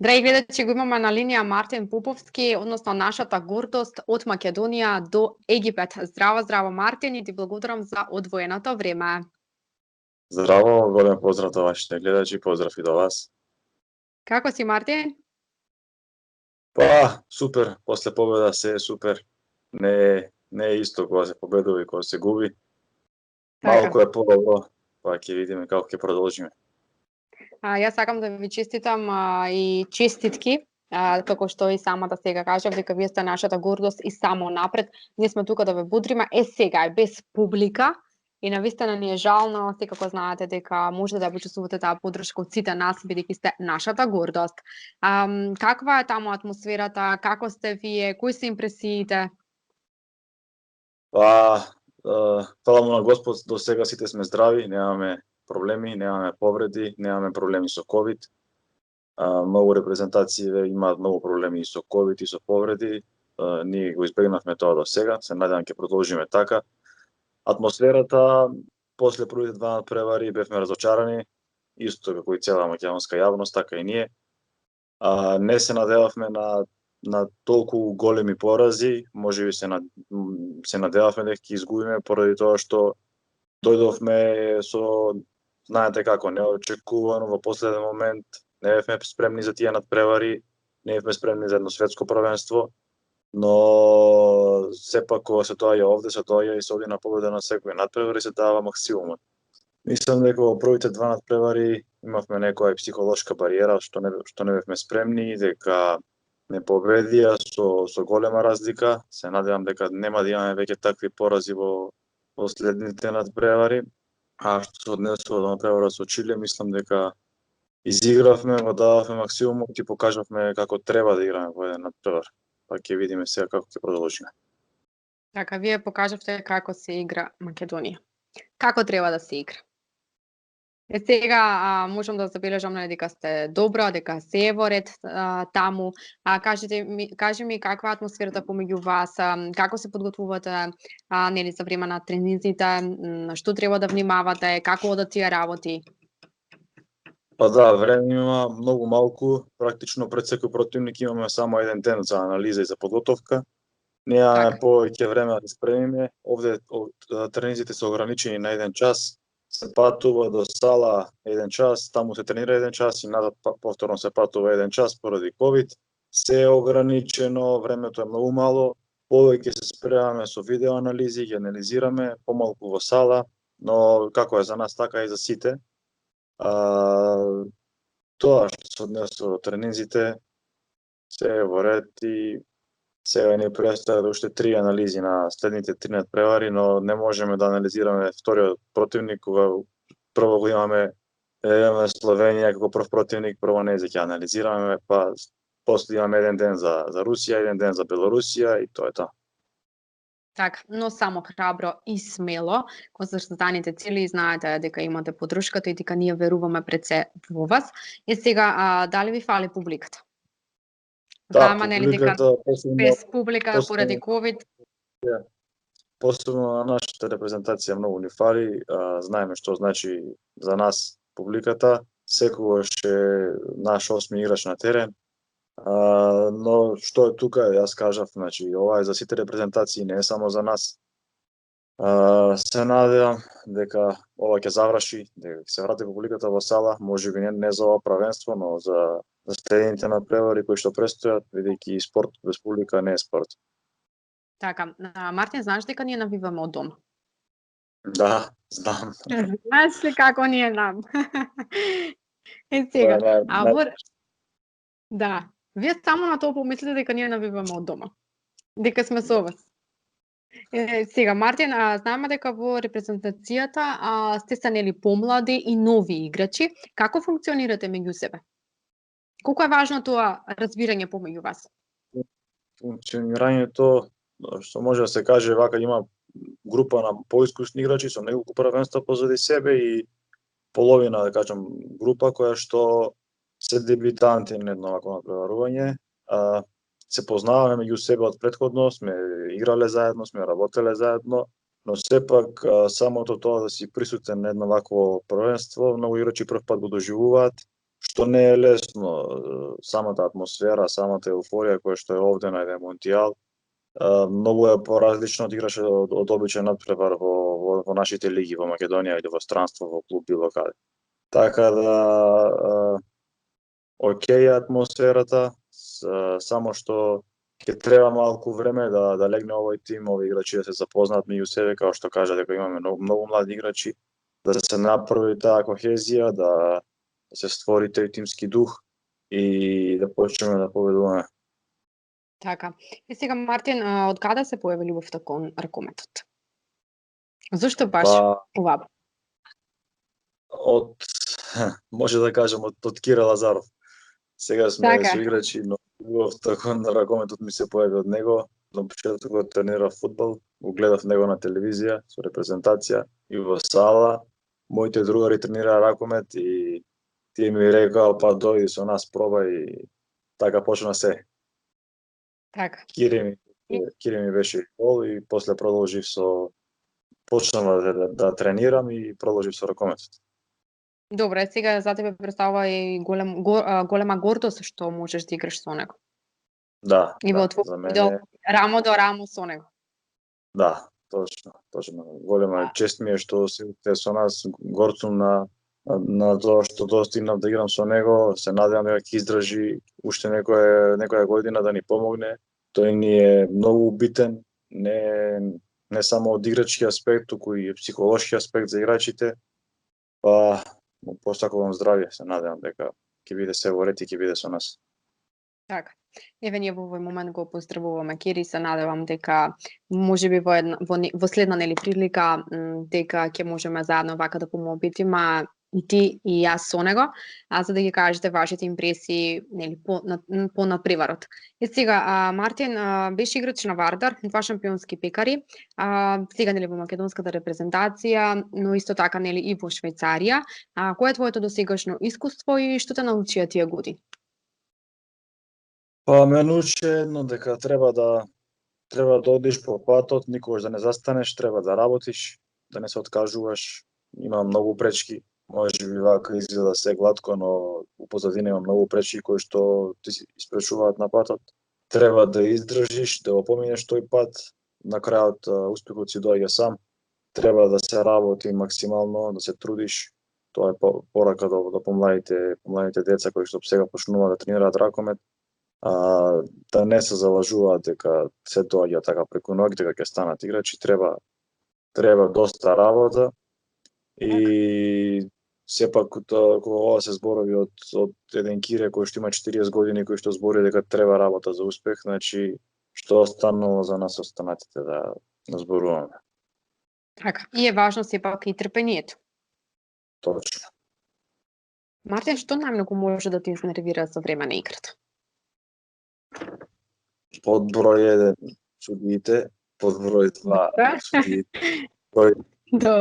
Драги гледачи, го имаме на линија Мартин Поповски, односно нашата гордост од Македонија до Египет. Здраво, здраво Мартин, и ти благодарам за одвоеното време. Здраво, голем поздрав до вашите гледачи, поздрав и до вас. Како си, Мартин? Па, супер, после победа се е супер. Не е исто кога се победува и кога се губи. Малку е подобро, па ќе видиме како ќе продолжиме. Јас сакам да ви честитам и честитки, како што и самата сега кажав, дека вие сте нашата гордост и само напред. Ние сме тука да ве бодриме. Сега е без публика и навистина ни е жално, секако знаете дека можете да почувствувате таа поддршка од сите нас, бидејќи сте нашата гордост. Каква е таму атмосферата? Како сте вие? Кои се импресиите? Па, фала му на Господ, до сега сите сме здрави, немаме проблеми, немаме повреди, немаме проблеми со ковид. Многу репрезентации имаат многу проблеми и со ковид и со повреди. Ние го избегнавме тоа до сега, се надевам ќе продолжиме така. Атмосферата после првите два надпревари бевме разочарани, исто како и цела македонска јавност, така и ние. Не се надевавме на толку големи порази, можеби се надевавме дека ќе изгубиме поради тоа што дојдовме со, знаете како, неочекувано во последен момент, не бевме спремни за тие надпревари, не бевме спремни за едно светско првенство, но сепак кога се доаѓа овде, се доаѓа и се оди на победа на секој надпревар и се дава максимумот. Мислам дека во првите два надпревари имавме некоја психолошка бариера што не бевме спремни, дека не победија со голема разлика. Се надевам дека нема да имаме веќе такви порази во следните надпревари. А што се однесува до надпреварот со Чиле, мислам дека изигравме, го дадовме максимумот и покажавме како треба да играме во еден надпревар. Па ќе видиме сега како ќе продолжиме. Така, вие покажавте како се игра Македонија. Како треба да се игра? Сега можам да забележам дека сте добра, дека се е во ред таму. Кажи ми каква е атмосферата помеѓу вас, како се подготвувате за време на тренизите, на што треба да внимавате, како одат тие работи? Па да, време има многу малку, практично пред секој противник имаме само еден ден за анализа и за подготовка. Немаме повеќе време да спремиме. Овде тренизите се ограничени на 1 час. Се патува до сала 1 час, таму се тренира 1 час и назад повторно се патува 1 час поради ковид. Се е ограничено, времето е многу мало, повеќе се спремаме со видеоанализи, ги анализираме, помалку во сала, но како е за нас така и за сите. Тоа што се однесува до тренинзите, се е во ред и сега ни престојат уште 3 анализи на следните 3 надпревари, но не можеме да анализираме вториот противник кога прво го имаме Словенија како прв противник, прво не ќе анализираме, па после имаме еден ден за Русија, еден ден за Белорусија и тоа е тоа. Така, но само храбро и смело, кон зацртаните цели, знаете дека имате поддршката и дека ние веруваме пред се во вас. И сега, дали ви фали публиката? Да, публиката, без публика поради ковид. Посебно на нашата репрезентација многу ни фали, знаеме што значи за нас публиката, секогаш е наш осми играч на терен, но што е тука, јас кажав, значи ова е за сите репрезентации, не е само за нас. Се надевам дека ова ќе заврши, дека ќе се врати публиката во сала, можеби не за ова правенство, но за следните надпревари кои што престојат, бидејќи спорт без публика не е спорт. Така, Мартин, знаеш дека ние навиваме од дома? Да, знам. Знаеш ли како ние нам? Сега, да, вие само на тоа помислите дека ние навиваме од дома. Дека сме со вас. Сега, Мартин, знаеме дека во репрезентацијата сте станели помлади и нови играчи. Како функционирате меѓу себе? Колку е важно тоа разбирање помеѓу вас? Функционирањето, што може да се каже, вака има група на поискусни играчи со неколку првенства позади себе и половина, да кажам, група која што се дебютанти на едно вакво надпреварување. Се познаваме меѓу себе од претходно, сме играле заедно, сме работеле заедно, но сепак самото тоа да си присутен на едно вакво првенство, многу играчи прв пат го доживуваат, што не е лесно, самата атмосфера, самата еуфорија која што е овде на еден монтијал, многу е поразлично од играше од обичен надпревар во нашите лиги во Македонија или во странство во клуб било каде. Така да окей атмосферата, само што ќе треба малку време да легне овој тим, овие играчи да се запознаат меѓу себе, како што кажа дека имаме многу млади играчи, да се направи таа кохезија, да се створи тој тимски дух и да почнеме да победуваме. Така. И сега, Мартин, од каде се појави љубовта кон ракометот? Зошто баш ова? Може да кажам, од Кира Лазаров. Сега сме Така. соиграчи, но љубовта кон ракометот ми се појави од него. На почетокот тренирав фудбал, го гледав него на телевизија, со репрезентација и во сала. Моите другари тренираа ракомет и тие ми рекоа, па дојди со нас, пробај, и така почна се. Така. Кире ми беше гол и после продолжив почнав да тренирам и продолжив со ракометот. Добре, сега за тебе представува и голема гордост што можеш да играш со него. Да, И во за мене рамо до рамо со него. Да, точно. Голема чест ми е што сте со нас, горцум на тоа што достигнав да играм со него. Се надевам дека ќе издржи уште некоја година да ни помогне. Тој ни е многу битен, не само од играчки аспект, туку и психолошки аспект за играчите. Па му посакувам здравје, се надевам дека ќе биде се во ред и ќе биде со нас. Така. Еве ние во овој момент го поздравуваме Кири, се надевам дека можеби во следна прилика дека ќе можеме заедно вака да помобитиме и ти и јас со него, за да ги кажете вашите импресии по надпреварот. И сега Мартин беше играч на Вардар, два шампионски пекари, сега во македонската репрезентација, но исто така и во Швајцарија. Кој е твоето досегашно искуство и што те научија тие години? Па ме научи едно, дека треба да одиш по патот, никогаш да не застанеш, треба да работиш, да не се откажуваш. Има многу пречки, можеби вака изгледа се глатко, но у позадина има многу пречки кои што ти се испречуваат на патот. Треба да издржиш, да го поминеш тој пат, на крајот успехот си доаѓа сам. Треба да се работи максимално, да се трудиш. Тоа е порака до помладите деца кои што сега почнуваат да тренираат ракомет. Да не се залажуваат дека се доаѓа така преку ноќ, дека ќе станат играчи, треба доста работа и сепак кога ова се зборови од еден Кире кој што има 40 години, кој што збори дека треба работа за успех, значи што останало за нас останатите да зборуваме. Така, и е важно сепак и трпението. Точно. Мартин, што најмногу може да те изнервира за време на играта? Под број 1 судиите, под број 2 судиите,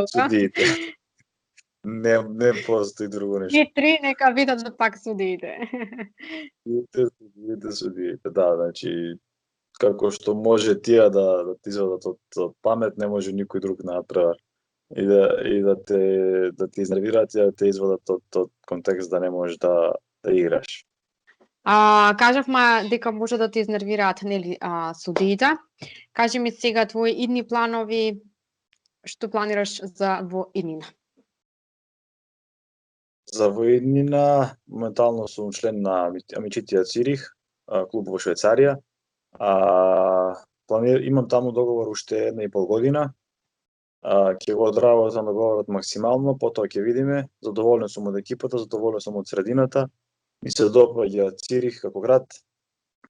судиите. Не постои друго нешто. И 3 нека видат пак судиите. Судиите, да, значи како што може тие да ти извадат од памет, не може никој друг на надпревар. И да те изнервираат и да те извадат од контекст да не можеш да играш. Кажавме дека може да те изнервираат судиите. Кажи ми сега твои идни планови, што планираш за во иднина? За во иднина, моментално сум член на Амичитија Цирих, клуб во Швајцарија. Имам таму договор уште 1,5 година. Ќе го одработам договорот максимално, потоа ќе видиме. Задоволен сум од екипата, задоволен сум од средината. Ми се допаѓа Цирих како град,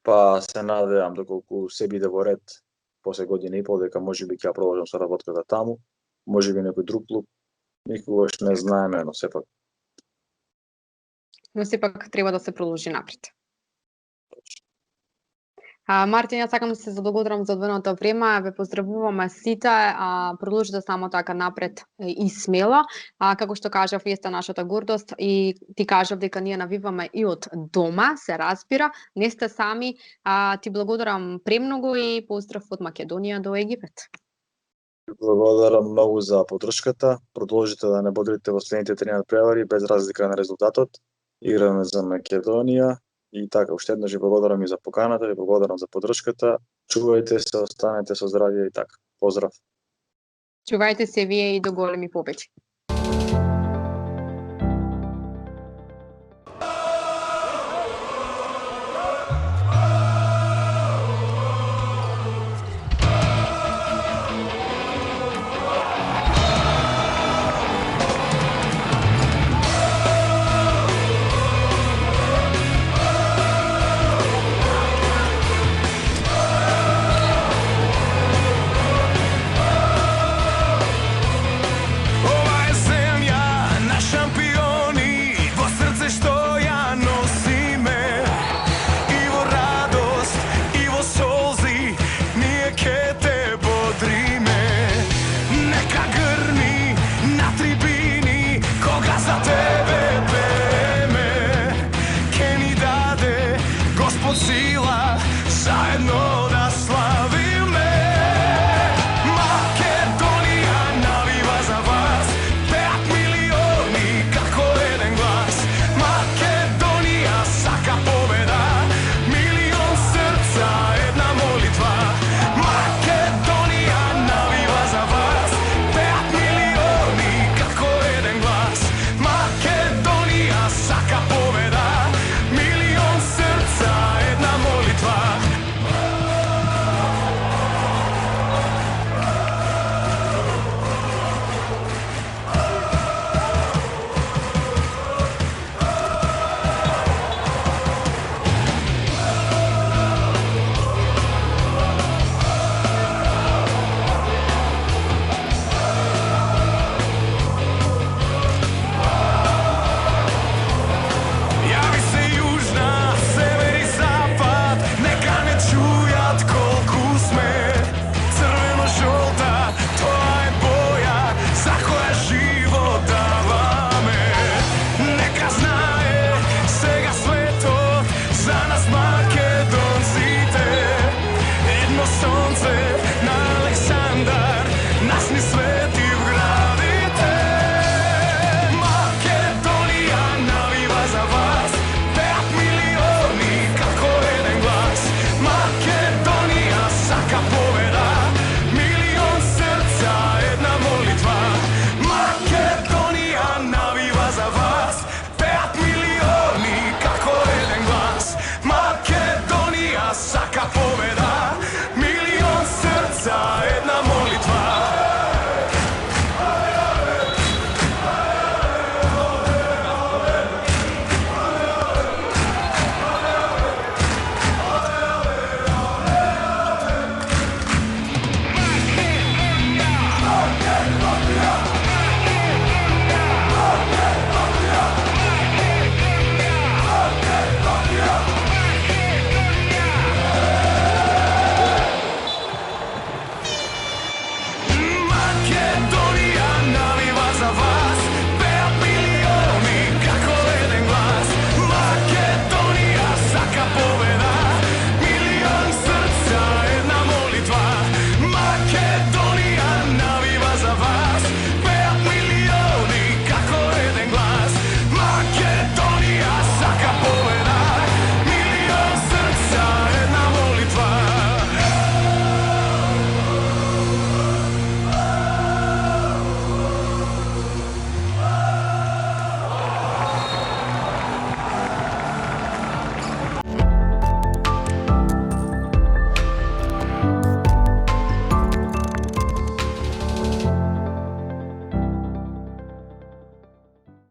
па се надевам доколку се биде во ред после година и пол дека можеби ќе продолжам со работката таму, можеби некој друг клуб, никогаш не знаеме, но сепак. Но сепак треба да се продолжи напред. Мартин, јас сакам да се заблагодарам за одвоеното време, ве поздравуваме сите, продолжите само така напред и смело. Како што кажав, вие сте нашата гордост и ти кажав дека ние навиваме и од дома, се разбира, не сте сами. Ти благодарам премногу и поздрав од Македонија до Египет. Благодарам многу за поддршката. Продолжите да не бодрите во следните 3 надпревари без разлика на резултатот Играме за Македонија и така, уште еднаш ви благодарам и за поканата, ви благодарам за поддршката. Чувајте се, останете со здравје и така. Поздрав. Чувајте се вие и до големи победи.